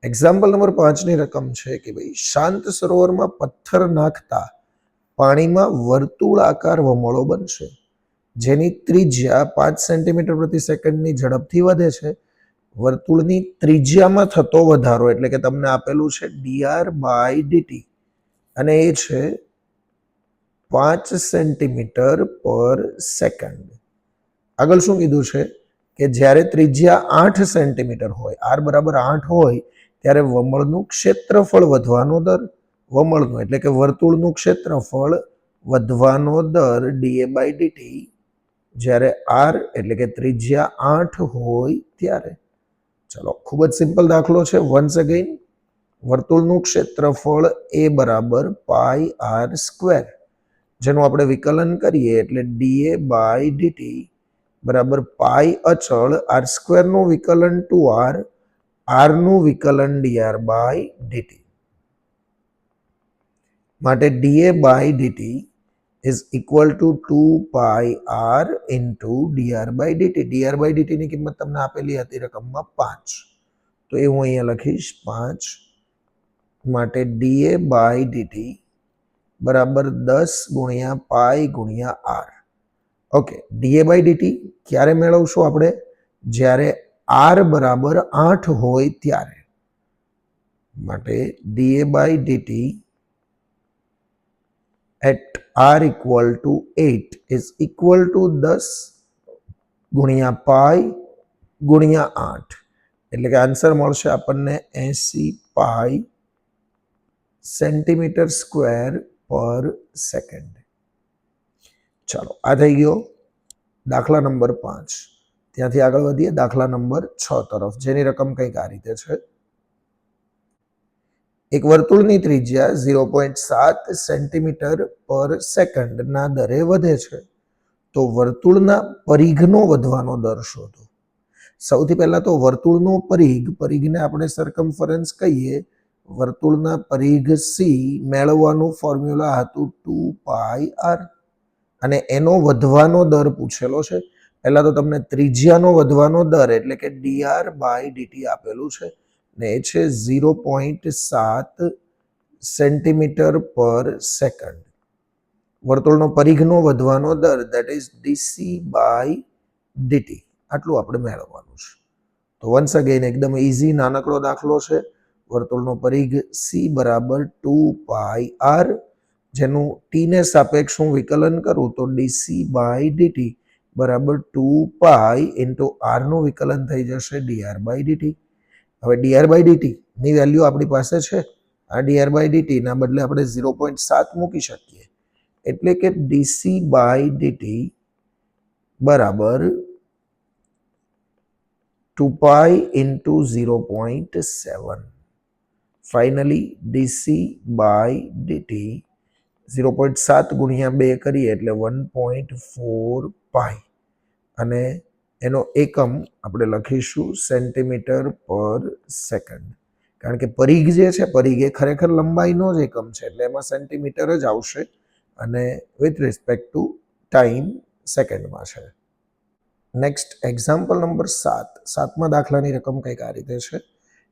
Example number 5ની રકમ છે કે ભાઈ શાંત સરોવરમાં પથ્થર નાખતા પાણીમાં વર્તુળાકાર વમળો બનશે જેની ત્રિજ્યા 5 સેન્ટીમીટર પ્રતિ સેકન્ડની ઝડપથી વધે છે. વર્તુળની ત્રિજ્યામાં થતો વધારો એટલે કે તમને આપેલું છે dr/dt અને એ છે 5 સેન્ટીમીટર પર સેકન્ડ. આગળ શું કીધું છે કે જ્યારે ત્રિજ્યા 8 સેન્ટીમીટર હોય, r બરાબર 8 હોય, ત્યારે વમળનું ક્ષેત્રફળ વધવાનો દર, વમળનું એટલે કે વર્તુળનું ક્ષેત્રફળ વધવાનો દર dA/dt જ્યારે r એટલે કે ત્રિજ્યા 8 હોય ત્યારે. ચલો, ખૂબ જ સિમ્પલ દાખલો છે. વન્સ અગેન, વર્તુળનું ક્ષેત્રફળ a બરાબર πr², જેનું આપણે વિકલન કરીએ એટલે dA/dt બરાબર પાઈ અચળ r² નું વિકલન ટુ r નું વિકલન dr/dt. માટે dA/dt is equal two 2πr into dr/dt. dr/dt ની કિંમત તમને આપેલી હતી રકમમાં 5, તો એ હું અહીંયા લખીશ 5. માટે dA/dt બરાબર 10 ગુણ્યા પાઈ ગુણ્યા r. ઓકે, dA/dt ક્યારે મેળવશું આપણે? જ્યારે r બરાબર 8 હોય ત્યારે. માટે dA/dt at r equal to 8 is equal to 10 ગુણ્યા પાઈ ગુણ્યા 8, એટલે કે આન્સર મળશે આપણને 80 પાઈ સેન્ટીમીટર સ્ક્વેર પર સેકન્ડ. ચાલો, આ થઈ ગયો દાખલા નંબર 5. ત્યાંથી આગળ વધીએ દાખલા નંબર 6 તરફ, જેની રકમ કંઈક આ રીતે છે. એક વર્તુળની ત્રિજ્યા 0.7 સેન્ટીમીટર પર સેકન્ડના દરે વધે છે, તો વર્તુળના પરિઘનો વધવાનો દર શોધો. સૌથી પહેલા તો વર્તુળનો પરિઘને આપણે સરકમફરન્સ કહીએ. વર્તુળના પરિઘ c મેળવવાનું ફોર્મ્યુલા હતું 2πr અને એનો વધવાનો દર પૂછેલો છે. પહેલા તો તમને ત્રિજ્યાનો વધવાનો દર એટલે કે dr/dt આપેલું છે ને એ છે 0.7 સેન્ટીમીટર પર સેકન્ડ. વર્તુળનો પરિઘનો વધવાનો દર દેટ ઇઝ dc/dt, આટલું આપણે મેળવવાનું છે. તો વન્સ અગેન એકદમ ઇઝી નાનકડો દાખલો છે. વર્તુળનો પરિઘ c બરાબર 2πr, જેનું t ને સાપેક્ષ હું વિકલન કરું તો dc/dt બરાબર 2π ઇન્ટુ r નું વિકલન થઈ જશે dr/dt. હવે dr/dt ની વેલ્યુ આપણી પાસે છે. આ dr/dt ના બદલે આપણે 0.7 મૂકી શકીએ, એટલે કે dc/dt બરાબર 2π ઇન્ટુ 0.7. ફાઇનલી dc/dt 0.7 ગુણ્યા 2 કરીએ એટલે 1.4 પાઈ અને એનો એકમ આપણે લખીશું સેન્ટીમીટર પર સેકન્ડ. કારણ કે પરિઘ જે છે, પરિઘ એ ખરેખર લંબાઈનો જ એકમ છે, એટલે એમાં સેન્ટીમીટર જ આવશે અને વિથ રિસ્પેક્ટ ટુ ટાઈમ સેકન્ડમાં છે. Next example number 7. 7મા દાખલાની રકમ કંઈક આ રીતે છે.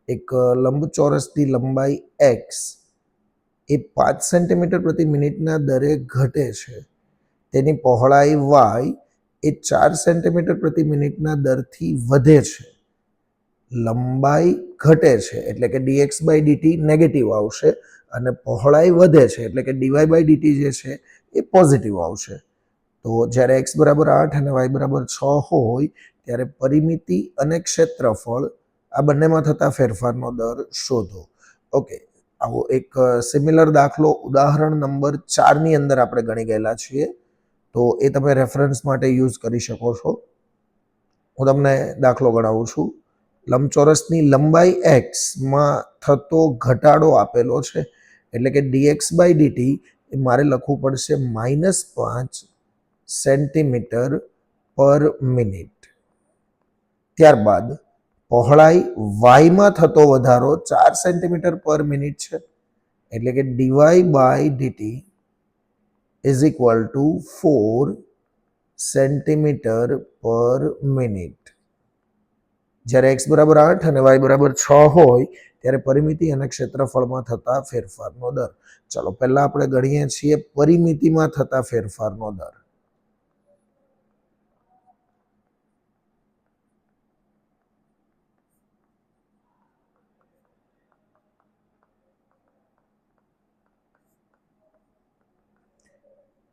એક લંબચોરસની લંબાઈ x એ 5 સેન્ટીમીટર પ્રતિ મિનિટના દરે ઘટે છે. તેની પહોળાઈ y એ 4 સેન્ટીમીટર પ્રતિ મિનિટના દરથી વધે છે. લંબાઈ ઘટે છે એટલે કે dx/dt નેગેટિવ આવશે અને પહોળાઈ વધે છે એટલે કે dy/dt જે છે એ પોઝિટિવ આવશે. તો જ્યારે x બરાબર 8 અને y બરાબર 6 હોય ત્યારે પરિમિતિ અને ક્ષેત્રફળ આ બંનેમાં થતા ફેરફારનો દર શોધો. ઓકે, આવો એક સિમિલર દાખલો ઉદાહરણ નંબર 4ની અંદર આપણે ગણી ગયેલા છીએ, તો એ તમે રેફરન્સ માટે યુઝ કરી શકો છો. હું તમને દાખલો ગણાવું છું. લંબચોરસની લંબાઈ x માં થતો ઘટાડો આપેલો છે, એટલે કે dx/dt એ મારે લખવું પડશે -5 સેન્ટીમીટર પર મિનિટ. ત્યારબાદ પહોળાઈ y માં થતો વધારો 4 સેન્ટીમીટર પર મિનિટ છે, એટલે કે dy/dt is equal two 4 centimetre પર મિનિટ. જ્યારે x બરાબર 8 અને y બરાબર 6 હોય ત્યારે પરિમિતિ અને ક્ષેત્રફળમાં થતા ફેરફારનો દર. ચાલો પહેલા આપણે ગણીએ છીએ પરિમિતિમાં થતા ફેરફારનો દર.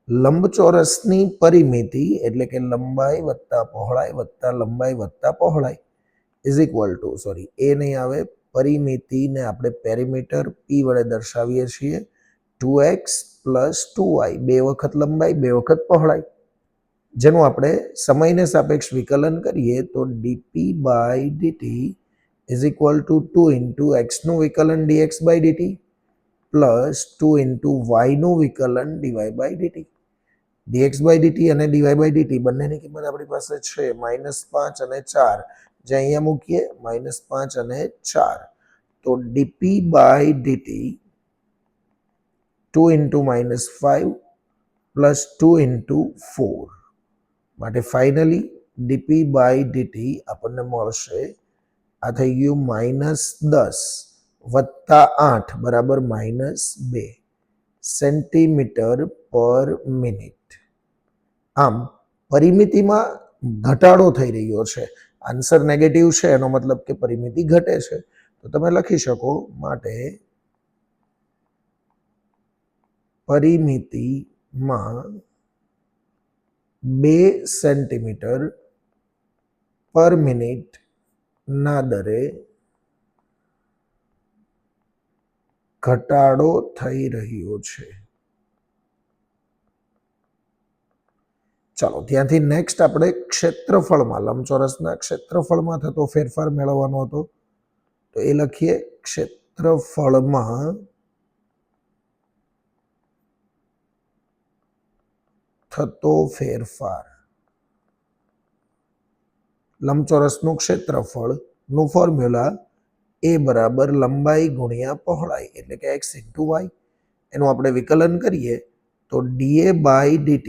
લંબચોરસની પરિમિતિ એટલે કે લંબાઈ વત્તા પહોળાઈ ઇઝ ઇક્વલ ટુ એ નહીં આવે, પરિમિતિને આપણે પેરીમીટર p વડે દર્શાવીએ છીએ 2x પ્લસ 2y, 2 વખત લંબાઈ 2 વખત પહોળાઈ, જેનું આપણે સમયને સાપેક્ષ વિકલન કરીએ તો dp by dt is equal to 2 into એક્સનું વિકલન dx by dt plus 2 into વાયનું વિકલન dy by dt. dx by dt અને dy બાય dt બંનેની કિંમત આપણી પાસે છે -5 અને 4, જે અહીંયા મૂકીએ -5 અને 4, તો dp by dt 2 into -5 plus 2 into 4, માટે ફાઇનલી dp બાય dt આપણને મળશે, આ થઈ ગયું -10 વત્તા 8 બરાબર -2 સેન્ટીમીટર પર મિનિટ. આમ પરિમિતિમાં ઘટાડો થઈ રહ્યો છે, આન્સર નેગેટિવ છે, એનો મતલબ કે પરિમિતિ ઘટે છે. તો તમે લખી શકો, માટે પરિમિતિમાં 2 સેન્ટીમીટર પર મિનિટ ના દરે ઘટાડો થઈ રહ્યો છે. ચાલો ત્યાંથી નેક્સ્ટ આપણે ક્ષેત્રફળમાં, લંબચોરસના ક્ષેત્રફળમાં થતો ફેરફાર મેળવવાનો હતો, તો એ લખીએ ક્ષેત્રફળમાં થતો ફેરફાર. લંબચોરસનું ક્ષેત્રફળનું ફોર્મ્યુલા a બરાબર લંબાઈ ગુણ્યા પહોળાઈ એટલે કે x ઇન્ટુ વાય. એનું આપણે વિકલન કરીએ તો dA બાય dt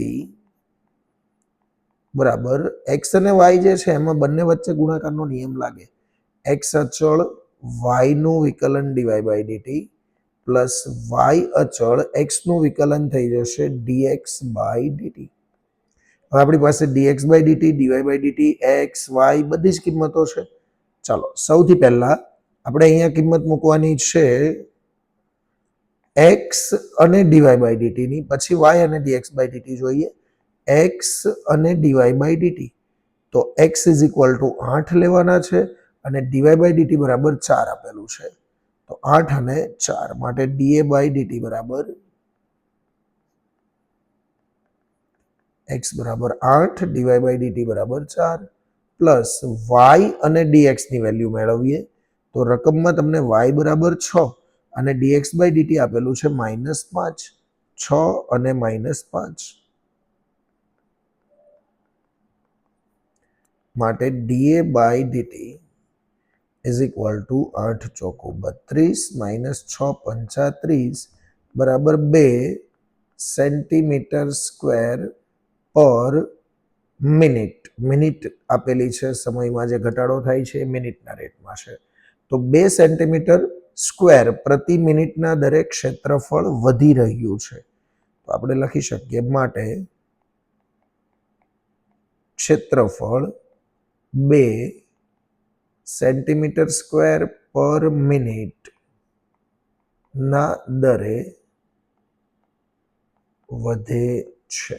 બરાબર x અને y જે છે એમાં બંને વચ્ચે ગુણાકારનો નિયમ લાગે. x અચળ y નું વિકલન dy by dt plus y અચળ x નું વિકલન થઈ જશે dx બાય dt. હવે આપણી પાસે dx by dt, dy by dt, x, y બધી જ કિંમતો છે. ચાલો સૌથી પહેલા આપણે અહીંયા કિંમત મૂકવાની છે x અને dy બાય dt ની, પછી y અને dx બાય dt જોઈએ. x અને dy બાય dt, તો x ઇઝ ઇક્વલ ટુ 8 લેવાના છે અને dy બાય dt બરાબર 4 આપેલું છે, તો 8 અને 4, માટે dA બાય dt બરાબર x બરાબર 8, dy બાય dt બરાબર 4, પ્લસ y અને dx ની વેલ્યુ મેળવીએ તો રકમમાં તમને y બરાબર 6 અને dx બાય dt આપેલું છે -5, 6 અને -5, માટે dA by dt is equal to 8 ચોકુ 32 -6 35 બરાબર 2 સેન્ટીમીટર સ્ક્વેર પર મિનિટ. મિનિટ આપેલી છે, સમયમાં જે ઘટાડો થાય છે એ મિનિટના રેટમાં છે, તો 2 સેન્ટીમીટર સ્ક્વેર પ્રતિ મિનિટના દરે ક્ષેત્રફળ વધી રહ્યું છે. તો આપણે લખી શકીએ, માટે ક્ષેત્રફળ 2 સેન્ટીમીટર સ્ક્વેર પર મિનિટ ના દરે વધે છે.